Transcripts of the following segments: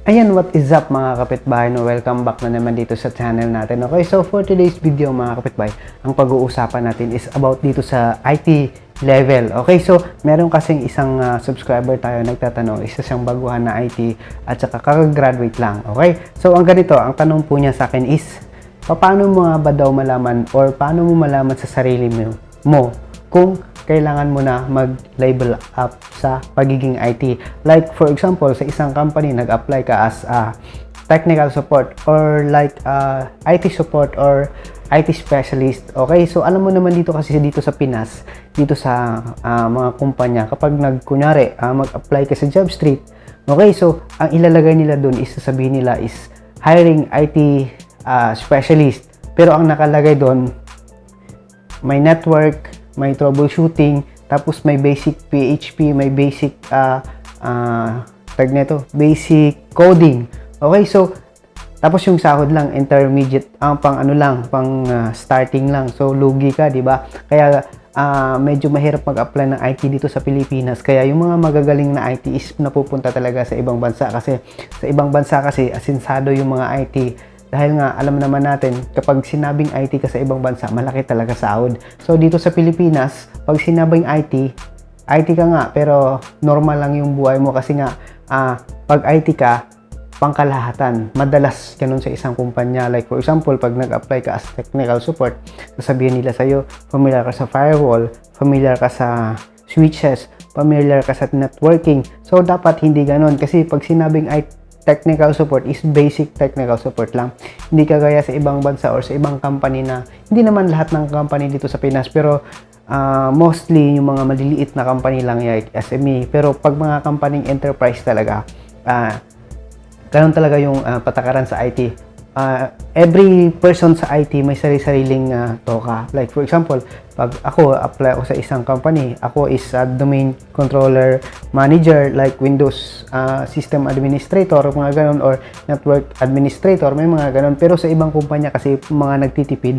Ayan, what is up mga kapitbahay? No, welcome back na naman dito sa channel natin. Okay, so for today's video mga kapitbahay, ang pag-uusapan natin is about dito sa IT level. Okay, so meron kasing isang subscriber tayo nagtatanong, isa siyang baguhan na IT at saka kakagraduate lang. Okay, so ang ganito, ang tanong po niya sa akin is, paano mo nga ba daw malaman or paano mo malaman sa sarili mo kung kailangan mo na mag-label up sa pagiging IT. Like for example, sa isang company nag-apply ka as a technical support or like IT support or IT specialist. Okay, so alam mo naman dito kasi dito sa Pinas, dito sa mga kumpanya, kapag kunyari mag-apply ka sa job street, okay, so ang ilalagay nila doon is sasabihin nila is hiring IT specialist. Pero ang nakalagay doon, may network, may troubleshooting, tapos may basic PHP, may basic basic coding. Okay, so tapos yung sahod lang intermediate, pang starting lang. So lugi ka, 'di ba? Kaya medyo mahirap mag-apply ng IT dito sa Pilipinas. Kaya yung mga magagaling na IT is napupunta talaga sa ibang bansa kasi sa ibang bansa kasi asinsado yung mga IT. Dahil nga, alam naman natin, kapag sinabing IT ka sa ibang bansa, malaki talaga sahod. So, dito sa Pilipinas, pag sinabing IT ka nga, pero normal lang yung buhay mo kasi nga, pag IT ka, pangkalahatan. Madalas ganun sa isang kumpanya. Like, for example, pag nag-apply ka as technical support, sasabihin nila sa'yo, familiar ka sa firewall, familiar ka sa switches, familiar ka sa networking. So, dapat hindi ganun. Kasi pag sinabing technical support is basic technical support lang. Hindi kagaya sa ibang bansa or sa ibang company na, hindi naman lahat ng company dito sa Pinas, pero mostly yung mga maliliit na company lang like SME. Pero pag mga company enterprise talaga, ganun talaga yung patakaran sa IT. Every person sa IT may sarili-sariling toka. Like for example, pag ako apply ako sa isang company, ako is a domain controller manager like Windows system administrator, mga ganun, or network administrator, may mga ganun. Pero sa ibang kumpanya kasi mga nagtitipid,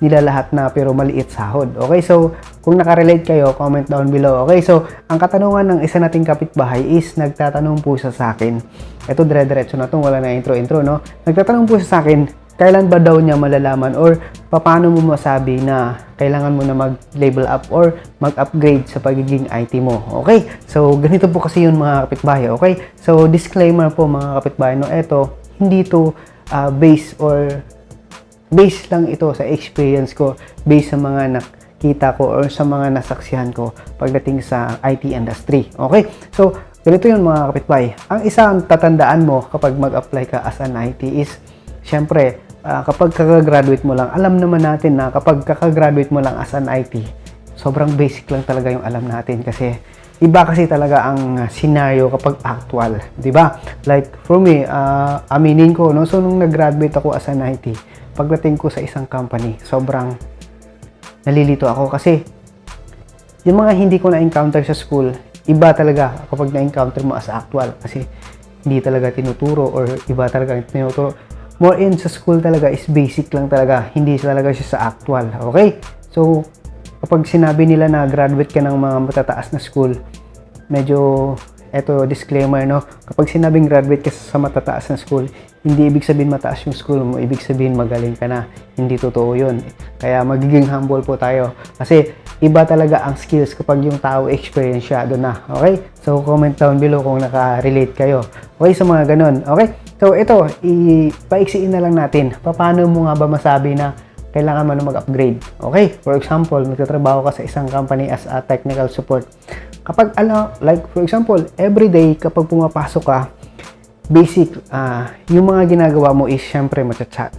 nila lahat na pero maliit sahod. Okay, so kung nakarelate kayo, comment down below. Okay, so ang katanungan ng isa nating kapitbahay is nagtatanong po siya sa akin. Ito dire-diretso na to, wala na intro, no? Nagtatanong po siya sa akin, kailan ba daw niya malalaman or paano mo masabi na kailangan mo na mag-label up or mag-upgrade sa pagiging IT mo. Okay? So, ganito po kasi yun mga kapitbahay. Okay? So, disclaimer po mga kapitbahay, no? Ito, hindi to base lang ito sa experience ko, based sa mga nakita ko or sa mga nasaksihan ko pagdating sa IT industry. Okay? So, ganito yun mga kapitbahay. Ang isang tatandaan mo kapag mag-apply ka as an IT is, syempre, kapag kakagraduate mo lang, alam naman natin na kapag kakagraduate mo lang as an IT, sobrang basic lang talaga yung alam natin kasi iba kasi talaga ang scenario kapag actual, di ba? Like for me, aminin ko, no? So nung nag-graduate ako as an IT, pagdating ko sa isang company, sobrang nalilito ako kasi yung mga hindi ko na-encounter sa school, iba talaga kapag na-encounter mo as actual kasi hindi talaga tinuturo or iba talaga tinuturo. More in sa school talaga is basic lang talaga, hindi talaga siya sa actual. Okay? So, kapag sinabi nila na graduate ka ng mga matataas na school, medyo, eto disclaimer, no? Kapag sinabing graduate ka sa matataas na school, hindi ibig sabihin mataas yung school mo, ibig sabihin magaling ka na. Hindi totoo yun. Kaya magiging humble po tayo. Kasi, iba talaga ang skills kapag yung tao experienceado na. Okay? So, comment down below kung naka-relate kayo. Okay, sa mga ganun. Okay? So, ito, ipaiksiin na lang natin. Paano mo nga ba masabi na kailangan mo na mag-upgrade? Okay? For example, magtatrabaho ka sa isang company as a technical support. Kapag, like for example, everyday kapag pumapasok ka, basic, yung mga ginagawa mo is syempre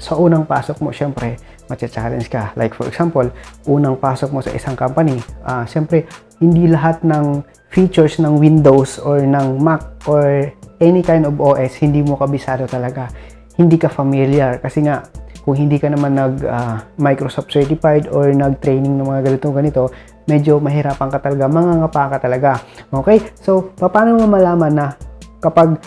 sa unang pasok mo, syempre, matcha-challenge ka. Like for example, unang pasok mo sa isang company, syempre, hindi lahat ng features ng Windows or ng Mac or any kind of OS, hindi mo kabisado talaga. Hindi ka familiar. Kasi nga, kung hindi ka naman Microsoft certified or nag-training ng mga ganito, medyo mahirapan ka talaga, mangangapa ka talaga. Okay? So, paano mo malaman na kapag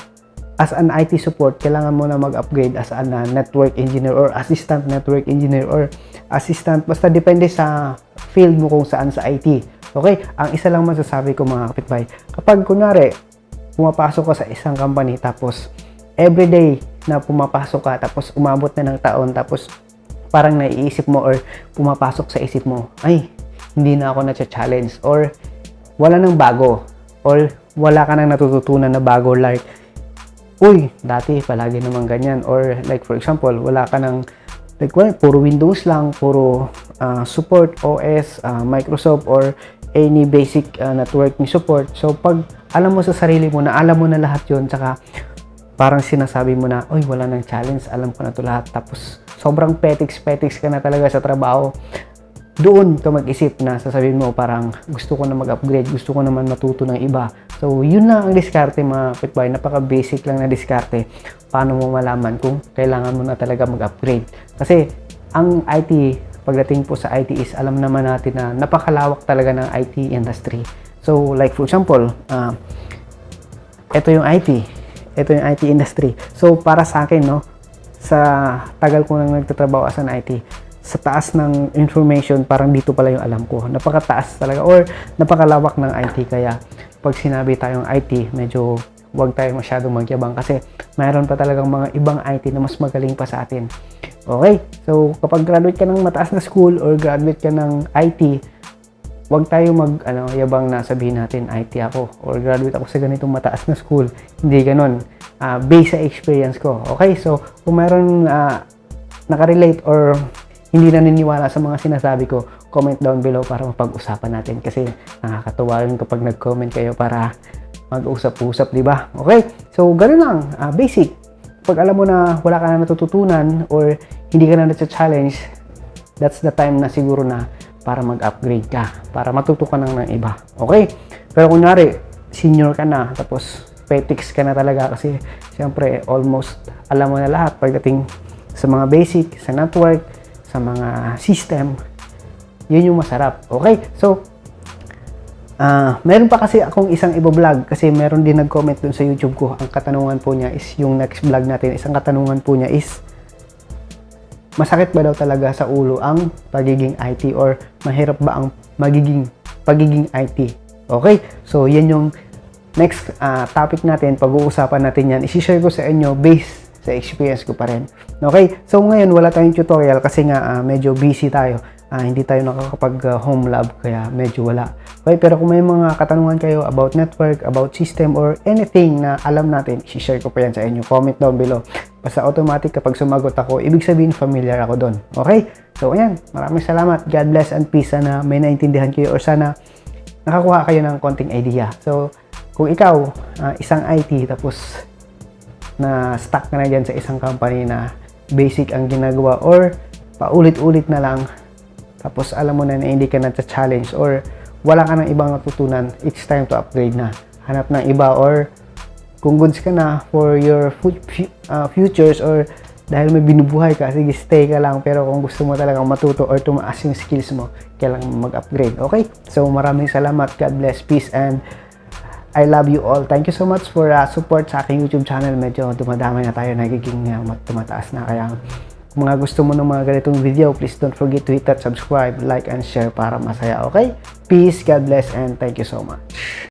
as an IT support, kailangan mo na mag-upgrade as a network engineer or assistant network engineer or assistant, basta depende sa field mo kung saan sa IT. Okay? Ang isa lang masasabi ko mga kapitbahay, kapag kunwari, pumapasok ka sa isang company tapos everyday na pumapasok ka, tapos umabot na ng taon, tapos parang naiisip mo or pumapasok sa isip mo, ay, hindi na ako na-challenge, or wala nang bago, or wala ka nang natututunan na bago, like, uy, dati palagi naman ganyan, or like for example, wala ka nang, like, well, puro Windows lang, puro support, OS, Microsoft, or any basic networking support. So, pag alam mo sa sarili mo na alam mo na lahat yun, tsaka parang sinasabi mo na, uy, wala nang challenge, alam ko na to lahat, tapos sobrang petiks ka na talaga sa trabaho, doon ka mag-isip na sasabihin mo parang gusto ko na mag-upgrade, gusto ko naman matuto ng iba. So, yun lang ang diskarte mga kapitbahay, napaka-basic lang na diskarte. Paano mo malaman kung kailangan mo na talaga mag-upgrade? Kasi, ang IT, pagdating po sa IT is, alam naman natin na napakalawak talaga ng IT industry. So, like for example, ito yung IT industry. So, para sa akin, no, sa tagal ko nang nagtatrabaho as an IT, sa taas ng information, parang dito pala yung alam ko. Napakataas talaga, or napakalawak ng IT. Kaya, pag sinabi tayong IT, medyo wag tayo masyadong magyabang kasi mayroon pa talagang mga ibang IT na mas magaling pa sa atin. Okay? So, kapag graduate ka ng mataas na school or graduate ka ng IT, wag tayo yabang na sabihin natin IT ako or graduate ako sa ganitong mataas na school. Hindi ganon. Based sa experience ko. Okay? So, kung mayroon nakarelate or hindi naniniwala sa mga sinasabi ko, comment down below para mapag-usapan natin kasi nakakatuwa rin kapag nag-comment kayo para mag-usap-usap, di ba? Okay? So, ganun lang. Basic. Pag alam mo na wala ka na natututunan or hindi ka na na-challenge, that's the time na siguro na para mag-upgrade ka, para matuto ka ng iba. Okay? Pero kunyari, senior ka na, tapos petiks ka na talaga kasi siyempre almost alam mo na lahat pagdating sa mga basic, sa network, sa mga system, yun yung masarap. Okay? So, meron pa kasi akong isang iba-vlog kasi meron din nag-comment dun sa YouTube ko. Ang katanungan po niya is, yung next vlog natin, isang katanungan po niya is, masakit ba daw talaga sa ulo ang pagiging IT or mahirap ba ang pagiging IT? Okay? So, yan yung next topic natin. Pag-uusapan natin yan. I-share ko sa inyo based sa experience ko pa rin. Okay? So, ngayon wala tayong tutorial kasi nga medyo busy tayo. Hindi tayo nakakapag home lab kaya medyo wala. Okay? Pero kung may mga katanungan kayo about network, about system, or anything na alam natin, i-share ko pa yan sa inyo. Comment down below. Basta automatic kapag sumagot ako, ibig sabihin familiar ako doon. Okay? So, ayan. Maraming salamat. God bless and peace. Sana may naintindihan kayo or sana nakakuha kayo ng konting idea. So, kung ikaw, isang IT, tapos na stuck ka na dyan sa isang company na basic ang ginagawa or paulit-ulit na lang, tapos alam mo na hindi ka na-challenge or wala ka ng ibang natutunan, it's time to upgrade na. Hanap ng iba or kung goods ka na for your futures or dahil may binubuhay ka, sige stay ka lang. Pero kung gusto mo talagang matuto or tumaas yung skills mo, kailangan mag-upgrade. Okay? So maraming salamat. God bless. Peace and I love you all. Thank you so much for support sa aking YouTube channel. Medyo dumadamay na tayo, nagiging tumataas na. Kaya kung mga gusto mo ng mga ganitong video, please don't forget to hit that subscribe, like, and share para masaya. Okay? Peace, God bless, and thank you so much.